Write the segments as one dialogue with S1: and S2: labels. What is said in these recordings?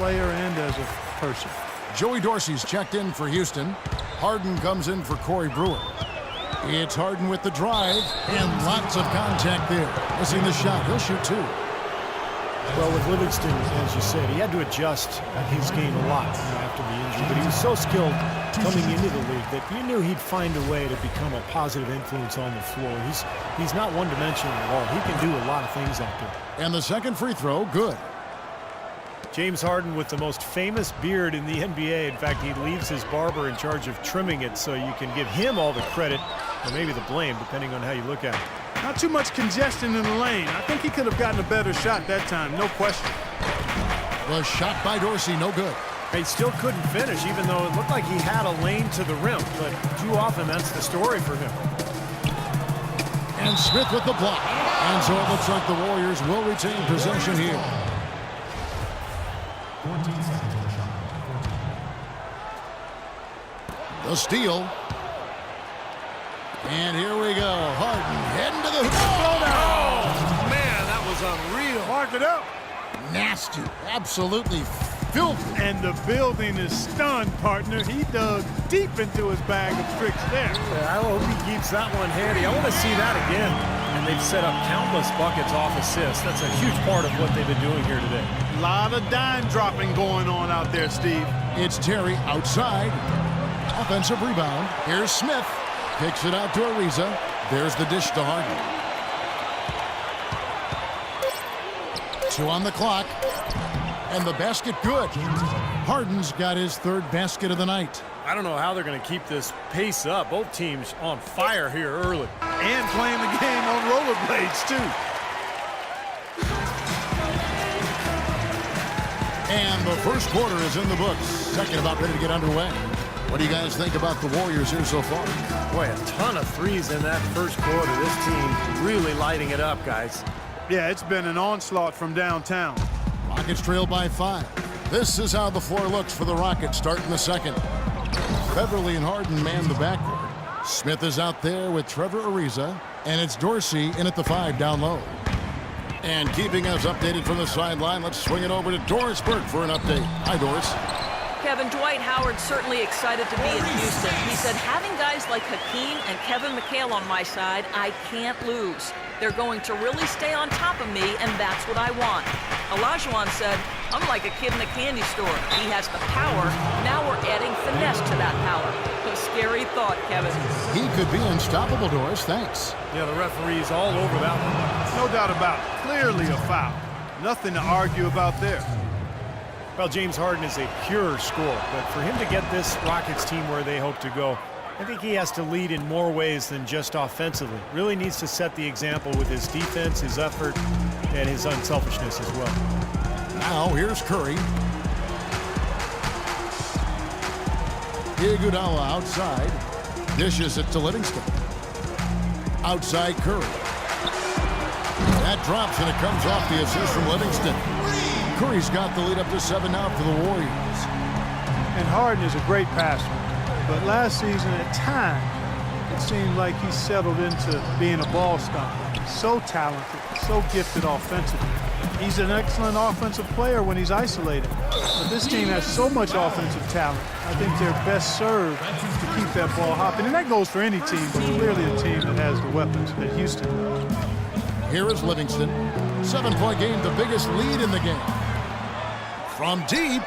S1: player and as a person.
S2: Joey Dorsey's checked in for Houston. Harden comes in for Corey Brewer. It's Harden with the drive, and lots of contact there. Missing the shot. He'll shoot two.
S3: Well, with Livingston, as you said, he had to adjust his game a lot after the injury. But he was so skilled coming into the league that you knew he'd find a way to become a positive influence on the floor. He's not one-dimensional at all. He can do a lot of things out there.
S2: And the second free throw, good.
S3: James Harden with the most famous beard in the NBA. In fact, he leaves his barber in charge of trimming it, so you can give him all the credit, or maybe the blame, depending on how you look at it.
S1: Not too much congestion in the lane. I think he could have gotten a better shot that time, no question.
S2: The shot by Dorsey, no good.
S3: He still couldn't finish, even though it looked like he had a lane to the rim, but too often that's the story for him.
S2: And Smith with the block. And so it looks like the Warriors will retain possession here.
S4: 14 seconds on the shot. 14.
S2: The steal. And here we go. Harden heading to the hoop.
S3: Oh, man, that was unreal.
S1: Mark it up.
S2: Nasty. Absolutely filthy.
S1: And the building is stunned, partner. He dug deep into his bag of tricks there.
S3: I hope he keeps that one handy. I want to see that again. And they've set up countless buckets off assists. That's a huge part of what they've been doing here today.
S1: A lot of dime dropping going on out there, Steve.
S2: It's Terry outside. Offensive rebound. Here's Smith. Kicks it out to Ariza. There's the dish to Harden. 2 on the clock. And the basket good. Harden's got his third basket of the night.
S3: I don't know how they're going to keep this pace up. Both teams on fire here early.
S1: And playing the game on rollerblades, too.
S2: And the first quarter is in the books. Second about ready to get underway. What do you guys think about the Warriors here so far?
S3: Boy, a ton of threes in that first quarter. This team really lighting it up, guys.
S1: Yeah, it's been an onslaught from downtown.
S2: Rockets trail by 5. This is how the floor looks for the Rockets starting the second. Beverly and Harden man the backcourt. Smith is out there with Trevor Ariza, and it's Dorsey in at the 5 down low. And keeping us updated from the sideline, let's swing it over to Doris Burke for an update. Hi, Doris.
S5: Kevin, Dwight Howard's certainly excited to be in Houston. He said, having guys like Hakeem and Kevin McHale on my side, I can't lose. They're going to really stay on top of me, and that's what I want. Olajuwon said, I'm like a kid in a candy store. He has the power. Now we're adding finesse to that power. A scary thought, Kevin.
S2: He could be unstoppable, Doris. Thanks.
S3: Yeah, the referee's all over that one.
S1: No doubt about it. Clearly a foul. Nothing to argue about there.
S3: Well, James Harden is a pure scorer, but for him to get this Rockets team where they hope to go, I think he has to lead in more ways than just offensively. Really needs to set the example with his defense, his effort, and his unselfishness as well.
S2: Now, here's Curry. Iguodala outside. Dishes it to Livingston. Outside Curry. That drops, and it comes off the assist from Livingston. Curry's got the lead up to 7 now for the Warriors.
S1: And Harden is a great passer. But last season, at times, it seemed like he settled into being a ball stopper. So talented, so gifted offensively. He's an excellent offensive player when he's isolated. But this team has so much offensive talent. I think they're best served to keep that ball hopping. And that goes for any team, but clearly a team that has the weapons that Houston does.
S2: Here is Livingston. 7-point game, the biggest lead in the game. From deep,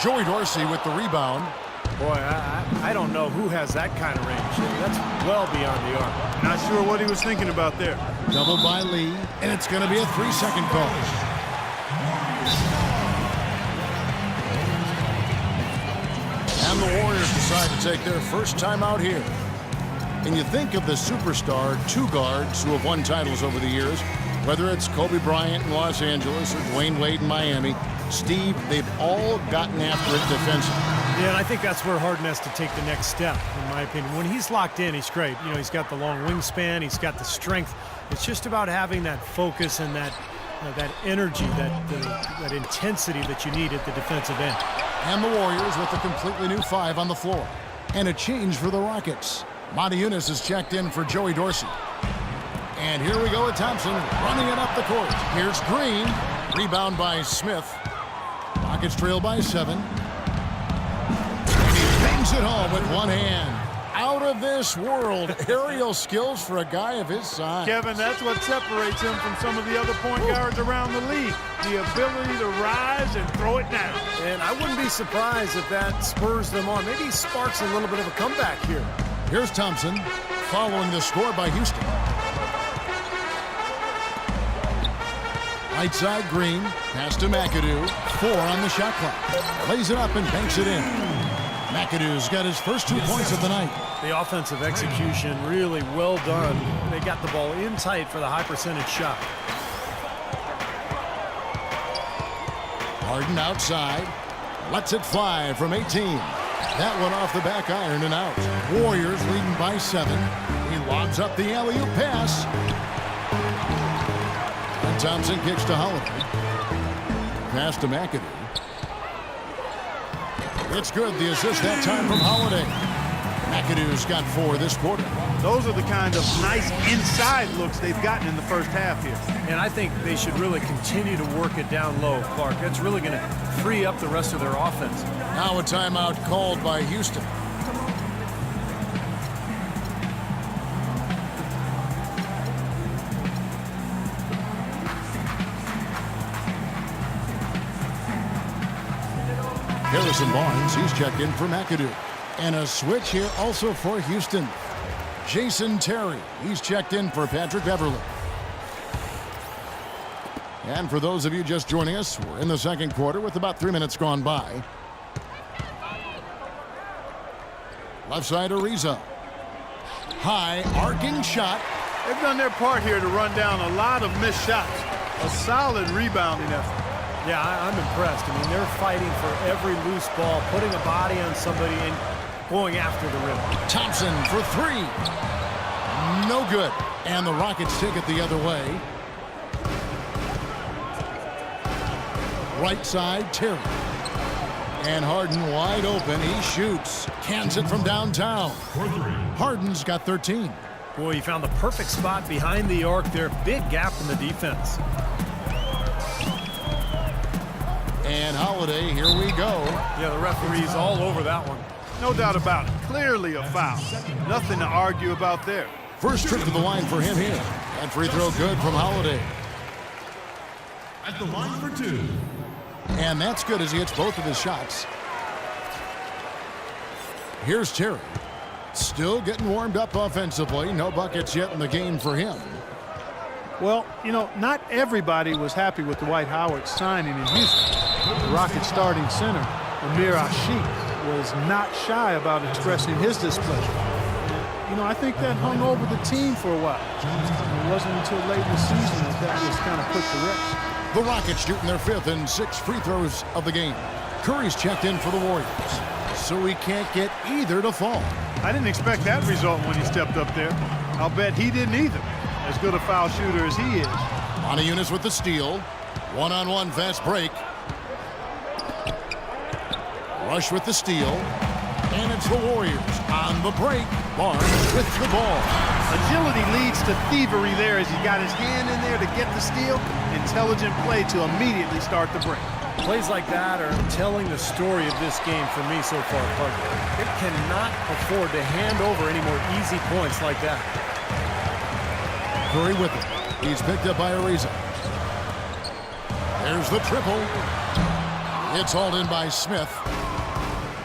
S2: Joey Dorsey with the rebound.
S3: Boy, I don't know who has that kind of range. That's well beyond the arc.
S1: Not sure what he was thinking about there.
S2: Doubled by Lee, and it's going to be a 3-second call. And the Warriors decide to take their first time out here. And you think of the superstar two guards who have won titles over the years, whether it's Kobe Bryant in Los Angeles or Dwayne Wade in Miami, Steve, they've all gotten after it defensively.
S3: Yeah, and I think that's where Harden has to take the next step, in my opinion. When he's locked in, he's great. You know, he's got the long wingspan, he's got the strength. It's just about having that focus and that energy, that intensity that you need at the defensive end.
S2: And the Warriors with a completely new 5 on the floor. And a change for the Rockets. Monty Eunice is checked in for Joey Dorsey. And here we go with Thompson running it up the court. Here's Green. Rebound by Smith. Rockets trail by 7. And he bangs it home with one hand. Out of this world aerial skills for a guy of his size.
S1: Kevin, that's what separates him from some of the other point guards around the league. The ability to rise and throw it down.
S3: And I wouldn't be surprised if that spurs them on. Maybe he sparks a little bit of a comeback here.
S2: Here's Thompson following the score by Houston. Right side Green, pass to McAdoo. 4 on the shot clock. Lays it up and banks it in. McAdoo's got his first 2 points of the night.
S3: The offensive execution really well done. They got the ball in tight for the high percentage shot.
S2: Harden outside. Lets it fly from 18. That one off the back iron and out. Warriors leading by 7. He lobs up the alley-oop pass. And Thompson kicks to Holiday. Pass to McAdoo. It's good. The assist that time from Holiday. McAdoo's got 4 this quarter.
S1: Those are the kind of nice inside looks they've gotten in the first half here.
S3: And I think they should really continue to work it down low, Clark. That's really going to free up the rest of their offense.
S2: Now a timeout called by Houston. Harrison Barnes, he's checked in for McAdoo. And a switch here also for Houston. Jason Terry, he's checked in for Patrick Beverly. And for those of you just joining us, we're in the second quarter with about 3 minutes gone by. Left side Ariza. High arcing shot.
S1: They've done their part here to run down a lot of missed shots. A solid rebounding effort.
S3: Yeah, I'm impressed. I mean, they're fighting for every loose ball, putting a body on somebody and going after the rim.
S2: Thompson for 3. No good. And the Rockets take it the other way. Right side, Terry. And Harden wide open. He shoots. Cans it from downtown. Harden's got 13.
S3: Boy, he found the perfect spot behind the arc there. Big gap in the defense.
S2: And Holiday, here we go.
S3: Yeah, the referee's all over that one.
S1: No doubt about it. Clearly a foul. Nothing to argue about there.
S2: First trip to the line for him here. And free throw good from Holiday.
S4: At the line for 2.
S2: And that's good as he hits both of his shots. Here's Terry. Still getting warmed up offensively. No buckets yet in the game for him.
S1: Well, you know, not everybody was happy with Dwight Howard's signing in Houston. The Rockets starting center, Amir Ashiq, was not shy about expressing his displeasure. You know, I think that hung over the team for a while. It wasn't until late in the season that was kind of put to rest.
S2: The Rockets shooting their 5th and 6th free throws of the game. Curry's checked in for the Warriors, so he can't get either to fall.
S1: I didn't expect that result when he stepped up there. I'll bet he didn't either. As good a foul shooter as he is.
S2: Moniunas with the steal. One-on-one fast break. Rush with the steal. And it's the Warriors on the break. Barnes with the ball.
S1: Agility leads to thievery there as he got his hand in there to get the steal. Intelligent play to immediately start the break.
S3: Plays like that are telling the story of this game for me so far, Clark. It cannot afford to hand over any more easy points like that.
S2: Curry with it. He's picked up by Ariza. There's the triple. It's hauled in by Smith.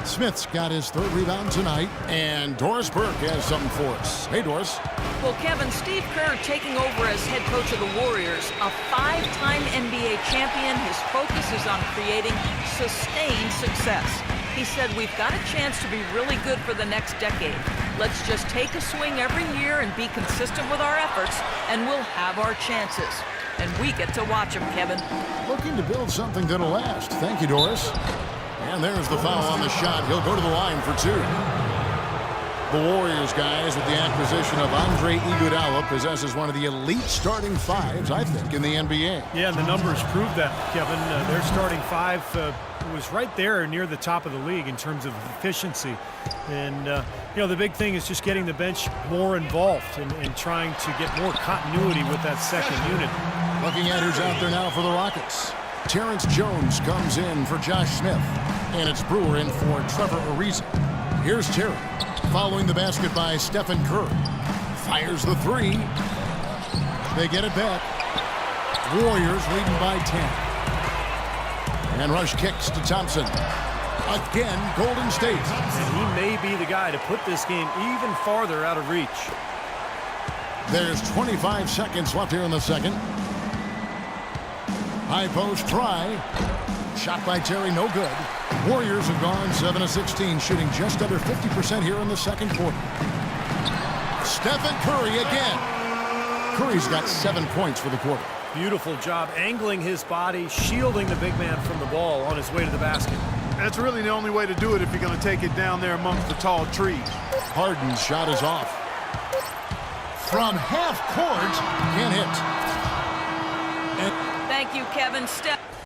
S2: Smith's got his 3rd rebound tonight. And Doris Burke has something for us. Hey, Doris.
S5: Well, Kevin, Steve Kerr taking over as head coach of the Warriors, a 5-time NBA champion. His focus is on creating sustained success. He said, we've got a chance to be really good for the next decade. Let's just take a swing every year and be consistent with our efforts, and we'll have our chances. And we get to watch him, Kevin.
S2: Looking to build something that'll last. Thank you, Doris. And there's the foul on the shot. He'll go to the line for 2. The Warriors, guys, with the acquisition of Andre Iguodala, possesses one of the elite starting 5s, I think, in the NBA.
S3: Yeah, and the numbers prove that, Kevin. Their starting 5 was right there near the top of the league in terms of efficiency. And, you know, the big thing is just getting the bench more involved and trying to get more continuity with that second unit.
S2: Looking at who's out there now for the Rockets. Terrence Jones comes in for Josh Smith. And it's Brewer in for Trevor Ariza. Here's Terry. Following the basket by Stephen Curry. Fires the three. They get it back. Warriors leading by 10. And Rush kicks to Thompson. Again, Golden State.
S3: And he may be the guy to put this game even farther out of reach.
S2: There's 25 seconds left here in the second. High post try. Shot by Terry, no good. Warriors have gone 7-16, shooting just under 50% here in the second quarter. Stephen Curry again. Curry's got 7 points for the quarter.
S3: Beautiful job angling his body, shielding the big man from the ball on his way to the basket.
S1: That's really the only way to do it if you're going to take it down there amongst the tall trees.
S2: Harden's shot is off. From half court, can't hit.
S5: Thank you, Kevin. Steph.